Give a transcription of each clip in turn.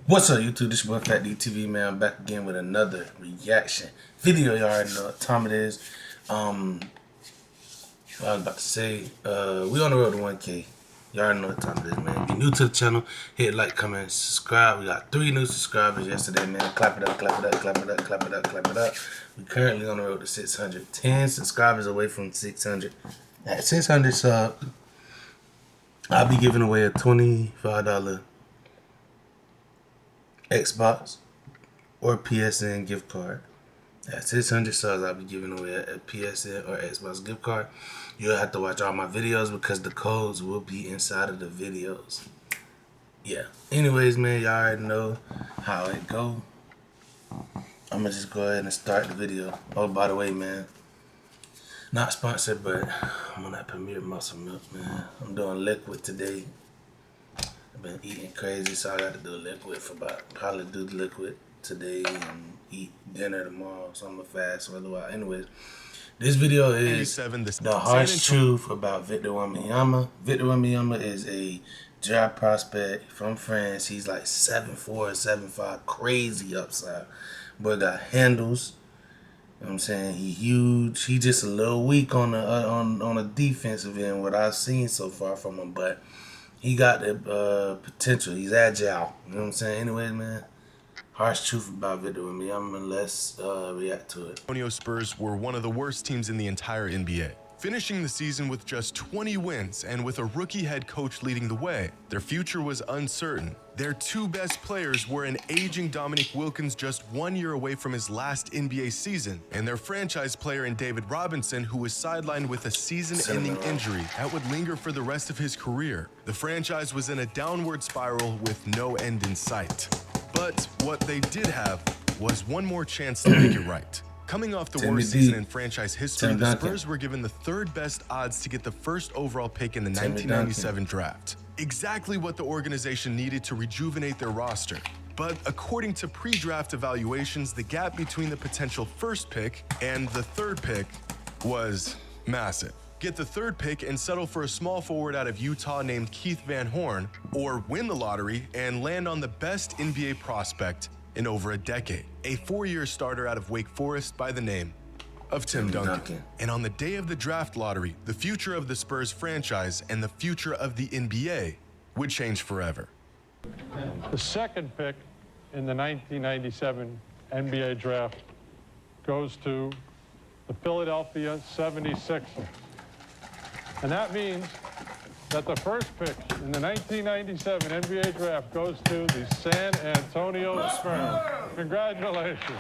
What's up, YouTube? This your boy FatDee TV, man. I'm back again with another reaction video. Y'all already know what time it is. What I was about to say, we on the road to 1K. Y'all already know what time it is, man. If you're new to the channel, hit like, comment, subscribe. We got 3 new subscribers yesterday, man. Clap it up, clap it up, clap it up, clap it up, clap it up. We currently on the road to 600. 10 subscribers away from 600. At 600 subs, I'll be giving away a $25 Xbox or PSN gift card. At 600 subs, I'll be giving away a PSN or Xbox gift card. You'll have to watch all my videos because the codes will be inside of the videos. Yeah. Anyways, man, y'all already know how it go. I'm gonna just go ahead and start the video. Oh, by the way, man, not sponsored, but I'm on that Premier Muscle Milk, man. I'm doing liquid today. I've been eating crazy, so I got to do liquid for probably do the liquid today and eat dinner tomorrow. So I'm gonna fast for a little while. Anyways, this video is the harsh truth about Victor Wembanyama. Victor Wembanyama is a draft prospect from France. He's like 7'4", 7'5", crazy upside. Boy got handles. You know what I'm saying? He huge. He just a little weak on the on a defensive end. What I've seen so far from him, but he got the potential. He's agile. You know what I'm saying? Anyways, man, harsh truth about Victor Wembanyama. Let's react to it. San Antonio Spurs were one of the worst teams in the entire NBA, finishing the season with just 20 wins and with a rookie head coach leading the way. Their future was uncertain. Their 2 best players were an aging Dominique Wilkins just 1 year away from his last NBA season, and their franchise player in David Robinson, who was sidelined with a season-ending injury that would linger for the rest of his career. The franchise was in a downward spiral with no end in sight. But what they did have was one more chance to make it right. Coming off the worst season in franchise history, the Spurs were given the 3rd best odds to get the 1st overall pick in the 1997 draft. Exactly what the organization needed to rejuvenate their roster. But according to pre-draft evaluations, the gap between the potential 1st pick and the 3rd pick was massive. Get the 3rd pick and settle for a small forward out of Utah named Keith Van Horn, or win the lottery and land on the best NBA prospect in over a decade, a 4-year starter out of Wake Forest by the name of Tim Duncan. And on the day of the draft lottery, the future of the Spurs franchise and the future of the NBA would change forever. The 2nd pick in the 1997 NBA draft goes to the Philadelphia 76ers. And that means that the 1st pick in the 1997 NBA draft goes to the San Antonio Spurs. Congratulations.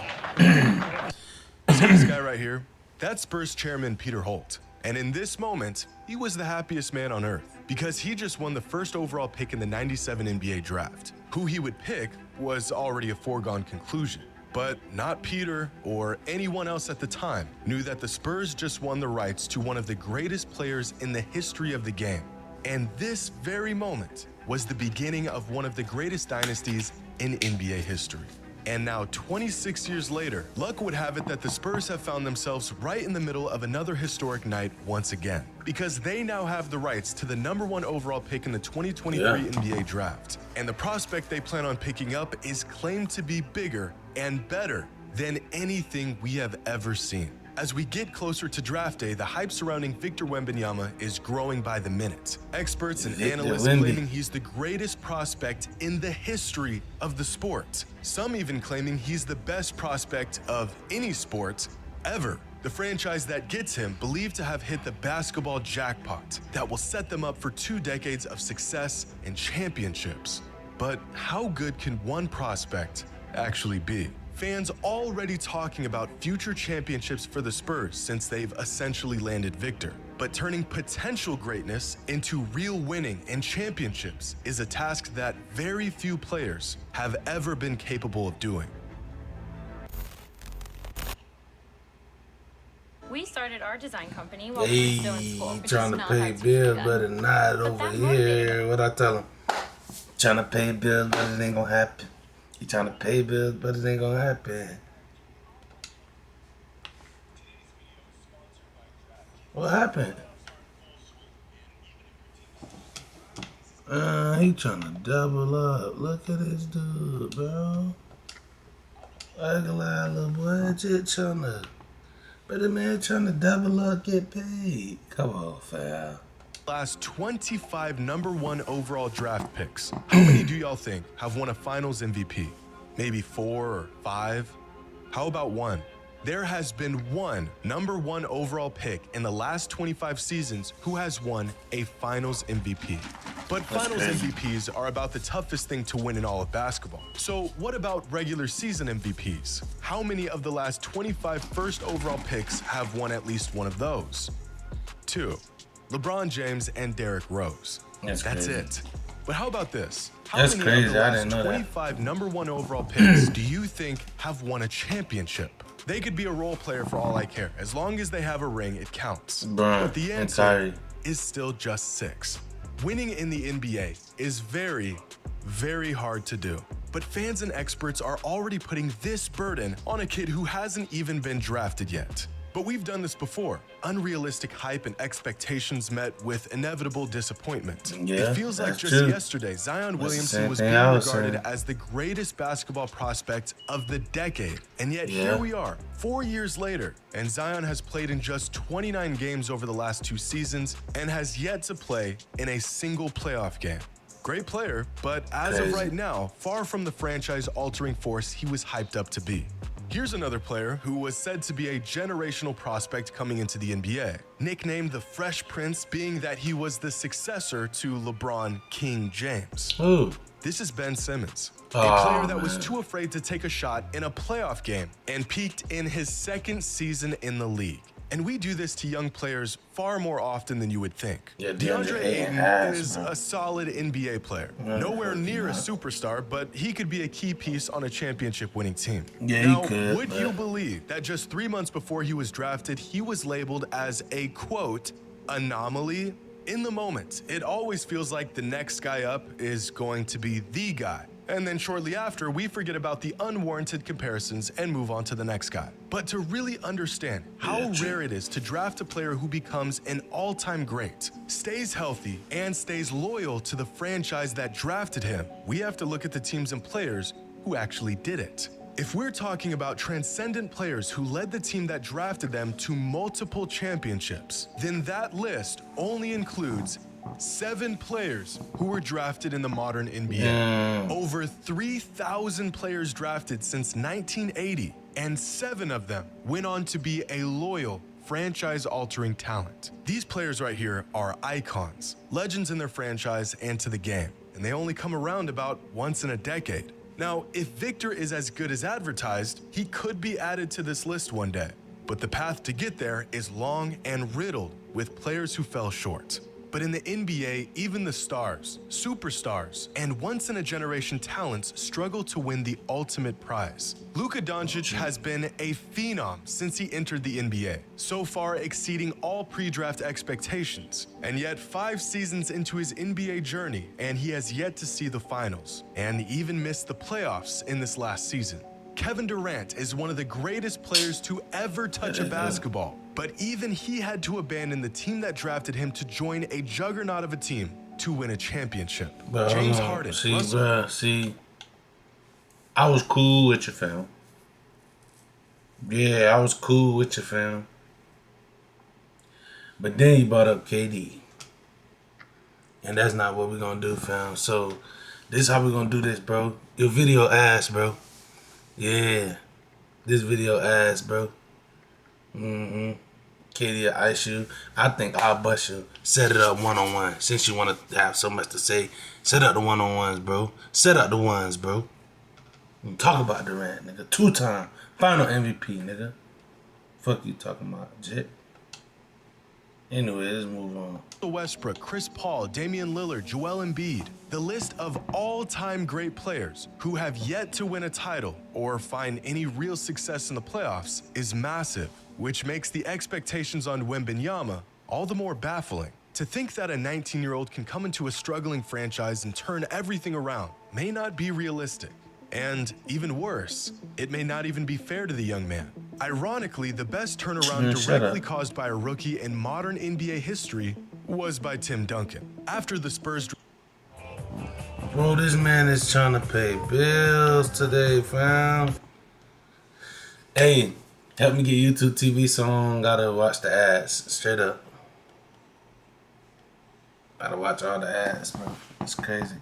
See this guy right here? That's Spurs chairman Peter Holt. And in this moment, he was the happiest man on earth because he just won the 1st overall pick in the 97 NBA draft. Who he would pick was already a foregone conclusion. But not Peter or anyone else at the time knew that the Spurs just won the rights to one of the greatest players in the history of the game. And this very moment was the beginning of one of the greatest dynasties in NBA history. And now, 26 years later, luck would have it that the Spurs have found themselves right in the middle of another historic night once again, because they now have the rights to the #1 overall pick in the 2023 NBA draft. And the prospect they plan on picking up is claimed to be bigger and better than anything we have ever seen. As we get closer to draft day, the hype surrounding Victor Wembanyama is growing by the minute. Experts and analysts claiming he's the greatest prospect in the history of the sport. Some even claiming he's the best prospect of any sport ever. The franchise that gets him believed to have hit the basketball jackpot that will set them up for 2 decades of success and championships. But how good can one prospect actually be? Fans already talking about future championships for the Spurs since they've essentially landed Victor. But turning potential greatness into real winning and championships is a task that very few players have ever been capable of doing. We started our design company while we were still in school. Trying to pay bills, but it's not over here. What I tell him? Trying to pay bills, but it ain't gonna happen. You trying to pay bills, but it ain't gonna happen. What happened? He trying to double up. Look at this dude, bro. I ain't gonna lie, little boy. Just trying to. But the man trying to double up, get paid. Come on, fam. Last 25 #1 overall draft picks. How many do y'all think have won a finals MVP? Maybe 4 or 5? How about 1? There has been one #1 overall pick in the last 25 seasons who has won a finals MVP. But finals MVPs are about the toughest thing to win in all of basketball. So what about regular season MVPs? How many of the last 25 first overall picks have won at least one of those? 2. LeBron James and Derrick Rose. That's crazy. it. But how about this? How That's many crazy. of the I last didn't know 25 #1 overall picks do you think have won a championship? They could be a role player for all I care. As long as they have a ring, it counts. Bruh, But the answer is still just 6. Winning in the NBA is very, very hard to do. But fans and experts are already putting this burden on a kid who hasn't even been drafted yet. But we've done this before. Unrealistic hype and expectations met with inevitable disappointment. Yeah, It feels like that's just true. yesterday, Zion That's the Williamson same was thing being I was regarded saying. as the greatest basketball prospect of the decade. And yet Yeah. here we are, 4 years later, and Zion has played in just 29 games over the last 2 seasons and has yet to play in a single playoff game. Great player, but as of Crazy. right now, far from the franchise-altering force he was hyped up to be. Here's another player who was said to be a generational prospect coming into the NBA, nicknamed the Fresh Prince, being that he was the successor to LeBron King James. Ooh. This is Ben Simmons, a Oh, player that was man. too afraid to take a shot in a playoff game and peaked in his 2nd season in the league. And we do this to young players far more often than you would think. Yeah, DeAndre Ayton is man. a solid NBA player. Nowhere near a superstar, but he could be a key piece on a championship-winning team. Yeah, now, he could. would you believe that just 3 months before he was drafted, he was labeled as a, quote, anomaly? In the moment, it always feels like the next guy up is going to be the guy. And then shortly after, we forget about the unwarranted comparisons and move on to the next guy. But to really understand how rare it is to draft a player who becomes an all-time great, stays healthy, and stays loyal to the franchise that drafted him, we have to look at the teams and players who actually did it. If we're talking about transcendent players who led the team that drafted them to multiple championships, then that list only includes 7 players who were drafted in the modern NBA. Over 3,000 players drafted since 1980, and 7 of them went on to be a loyal, franchise-altering talent. These players right here are icons, legends in their franchise and to the game, and they only come around about once in a decade. Now, if Victor is as good as advertised, he could be added to this list one day. But the path to get there is long and riddled with players who fell short. But in the NBA, even the stars, superstars, and once-in-a-generation talents struggle to win the ultimate prize. Luka Doncic has been a phenom since he entered the NBA, so far exceeding all pre-draft expectations. And yet 5 seasons into his NBA journey, and he has yet to see the finals, and even missed the playoffs in this last season. Kevin Durant is one of the greatest players to ever touch a basketball, but even he had to abandon the team that drafted him to join a juggernaut of a team to win a championship. But James hold on. Harden. See, Russell. bruh, I was cool with you, fam. Yeah, I was cool with you, fam. But then you brought up KD. And that's not what we're gonna do, fam. So, this is how we're gonna do this, bro. Your video ass, bro. Yeah. This video ass, bro. KD will ice you. I think I'll bust you. Set it up one-on-one. Since you want to have so much to say, set up the one-on-ones, bro. Set up the ones, bro. Talk about Durant, nigga. 2-time final MVP, nigga. Fuck you talking about, Jet. Anyway, let's move on. Westbrook, Chris Paul, Damian Lillard, Joel Embiid. The list of all-time great players who have yet to win a title or find any real success in the playoffs is massive, which makes the expectations on Wembanyama all the more baffling. To think that a 19-year-old can come into a struggling franchise and turn everything around may not be realistic. And even worse, it may not even be fair to the young man. Ironically, the best turnaround directly caused by a rookie in modern NBA history was by Tim Duncan. After the Spurs Bro, this man is trying to pay bills today, fam. Hey, help me get YouTube TV song. Gotta watch the ads. Straight up. Gotta watch all the ads, bro. It's crazy.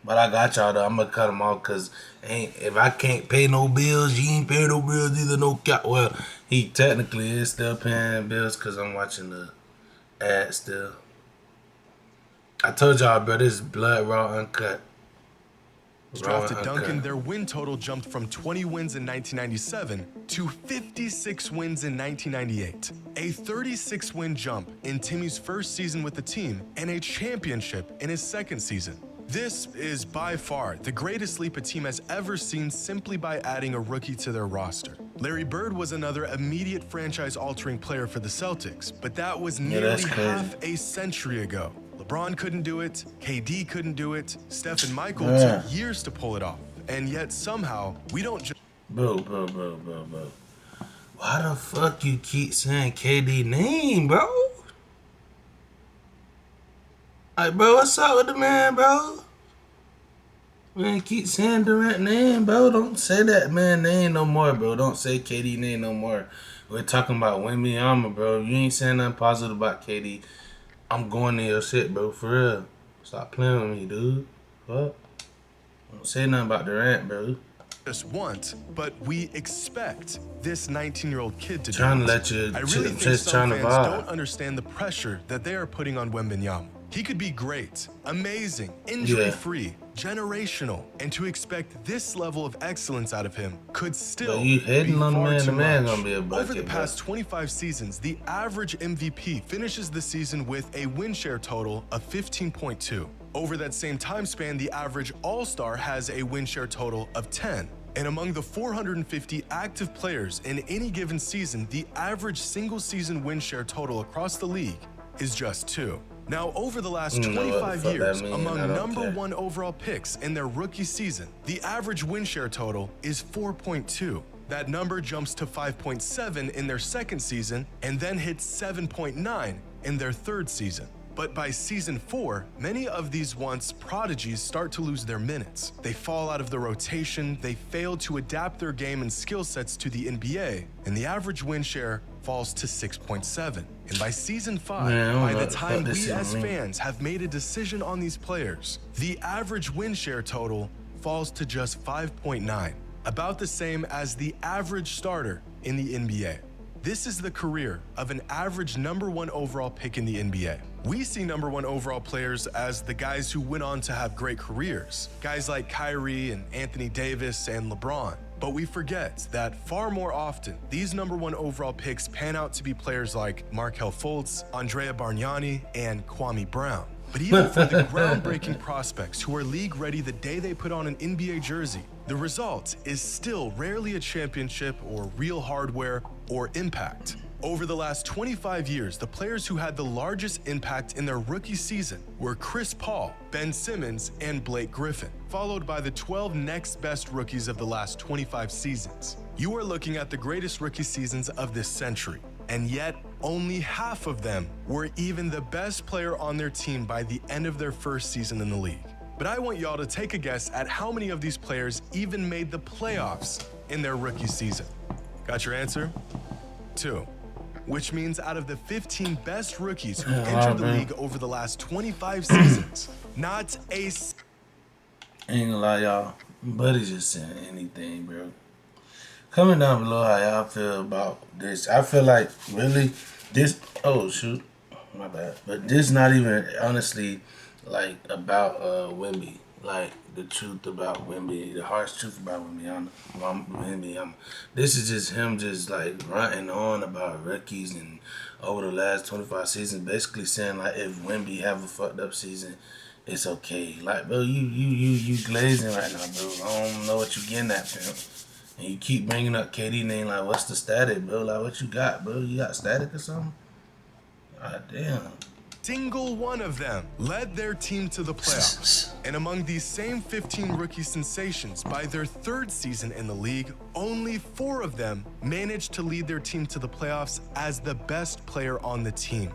But I got y'all though. I'm gonna cut them off because if I can't pay no bills, you ain't paying no bills either. No cap. Well, he technically is still paying bills because I'm watching the ads still. I told y'all, bro, this is blood raw uncut. Drafted Duncan, their win total jumped from 20 wins in 1997 to 56 wins in 1998. A 36-win jump in Timmy's first season with the team and a championship in his second season. This is by far the greatest leap a team has ever seen simply by adding a rookie to their roster. Larry Bird was another immediate franchise-altering player for the Celtics, but that was nearly half a century ago. LeBron couldn't do it, KD couldn't do it, Steph and Michael took years to pull it off, and yet somehow we don't just... Bro. Why the fuck you keep saying KD name, bro? Like, bro, what's up with the man, bro? Man, keep saying Durant name, bro. Don't say that man name no more, bro. Don't say KD name no more. We're talking about Wembanyama, bro. You ain't saying nothing positive about KD. I'm going to your shit, bro, for real. Stop playing with me, dude. What? Don't say nothing about Durant, bro. Just want, but we expect this 19-year-old kid to trying do to it. let you I really think just some trying to fans vibe. don't understand the pressure that they are putting on Wembanyama. He could be great, amazing, injury-free, generational, and to expect this level of excellence out of him could still you hating be on far the too man much. gonna be a bucket, Over the bro. past 25 seasons, the average MVP finishes the season with a win share total of 15.2. Over that same time span, the average All-Star has a win share total of 10. And among the 450 active players in any given season, the average single-season win share total across the league is just 2. Now, over the last 25 years, among number 1 overall picks in their rookie season, the average win share total is 4.2. That number jumps to 5.7 in their second season and then hits 7.9 in their third season. But by season 4, many of these once prodigies start to lose their minutes. They fall out of the rotation, they fail to adapt their game and skill sets to the NBA, and the average win share falls to 6.7. And by season 5, by the time we as fans have made a decision on these players, the average win share total falls to just 5.9, about the same as the average starter in the NBA. This is the career of an average number 1 overall pick in the NBA. We see number 1 overall players as the guys who went on to have great careers, guys like Kyrie and Anthony Davis and LeBron. But we forget that far more often, these number 1 overall picks pan out to be players like Markelle Fultz, Andrea Bargnani, and Kwame Brown. But even for the groundbreaking prospects who are league ready the day they put on an NBA jersey, the result is still rarely a championship or real hardware or impact. Over the last 25 years, the players who had the largest impact in their rookie season were Chris Paul, Ben Simmons, and Blake Griffin, followed by the 12 next best rookies of the last 25 seasons. You are looking at the greatest rookie seasons of this century, and yet only half of them were even the best player on their team by the end of their first season in the league. But I want y'all to take a guess at how many of these players even made the playoffs in their rookie season. Got your answer? 2. Which means out of the 15 best rookies who entered the league over the last 25 seasons, not a... Ain't gonna lie, y'all. Buddy's just saying anything, bro. Comment down below how y'all feel about this. I feel like, really, this... Oh, shoot. My bad. But this not even, honestly, like, about Wemby. Like, the truth about Wemby, the harsh truth about Wembanyama. This is just him just, like, ranting on about rookies and over the last 25 seasons, basically saying, like, if Wemby have a fucked up season, it's okay. Like, bro, you glazing right now, bro. I don't know what you getting at, pimp. And you keep bringing up KD name, like, what's the static, bro? Like, what you got, bro? You got static or something? God damn. Single one of them led their team to the playoffs. And among these same 15 rookie sensations, by their third season in the league, only 4 of them managed to lead their team to the playoffs as the best player on the team.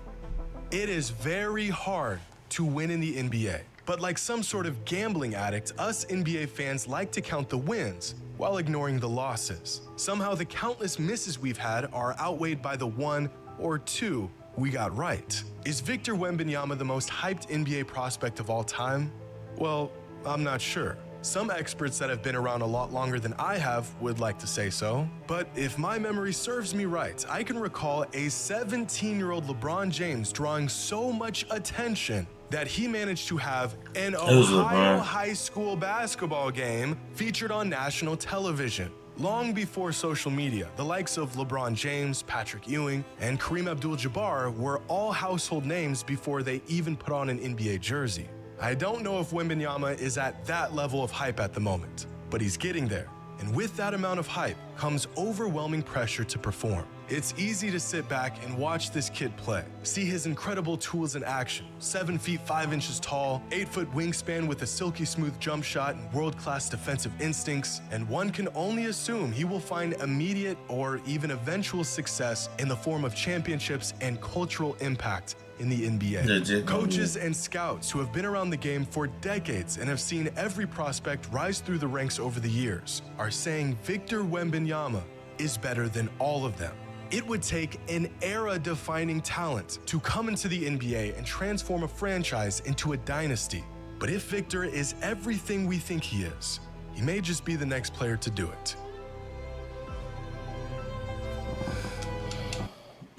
It is very hard to win in the NBA. But like some sort of gambling addict, us NBA fans like to count the wins while ignoring the losses. Somehow the countless misses we've had are outweighed by the 1 or 2 we got right. Is Victor Wembanyama the most hyped NBA prospect of all time? Well, I'm not sure. Some experts that have been around a lot longer than I have would like to say so. But if my memory serves me right, I can recall a 17-year-old LeBron James drawing so much attention that he managed to have an Ohio high school basketball game featured on national television. Long before social media, the likes of LeBron James, Patrick Ewing, and Kareem Abdul-Jabbar were all household names before they even put on an NBA jersey. I don't know if Wembanyama is at that level of hype at the moment, but he's getting there. And with that amount of hype comes overwhelming pressure to perform. It's easy to sit back and watch this kid play, see his incredible tools in action, 7 feet 5 inches tall, 8-foot wingspan with a silky smooth jump shot and world-class defensive instincts, and one can only assume he will find immediate or even eventual success in the form of championships and cultural impact in the NBA. Coaches and scouts who have been around the game for decades and have seen every prospect rise through the ranks over the years are saying Victor Wembanyama is better than all of them. It would take an era-defining talent to come into the NBA and transform a franchise into a dynasty. But if Victor is everything we think he is, he may just be the next player to do it.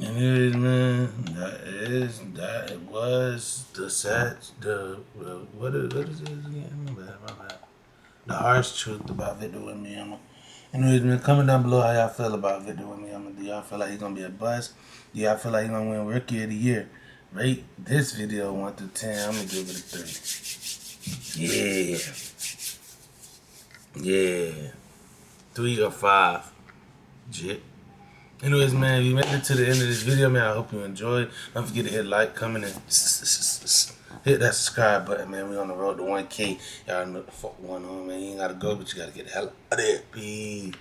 And it is, man. That was what is it again? My bad. The harsh truth about Victor Wembanyama. Anyways, man, comment down below how y'all feel about Victor Wembanyama. Do y'all feel like he's gonna be a bust? Do y'all feel like he's gonna win Rookie of the Year? Rate this video 1 through 10. I'm gonna give it a 3. Yeah. 3 or 5. Jit. Anyways, man, if you made it to the end of this video, man, I hope you enjoyed. Don't forget to hit like, comment, and hit that subscribe button, man. We on the road to 1K. Y'all know what the fuck going on, man. You ain't gotta go, but you gotta get the hell out of there. Peace.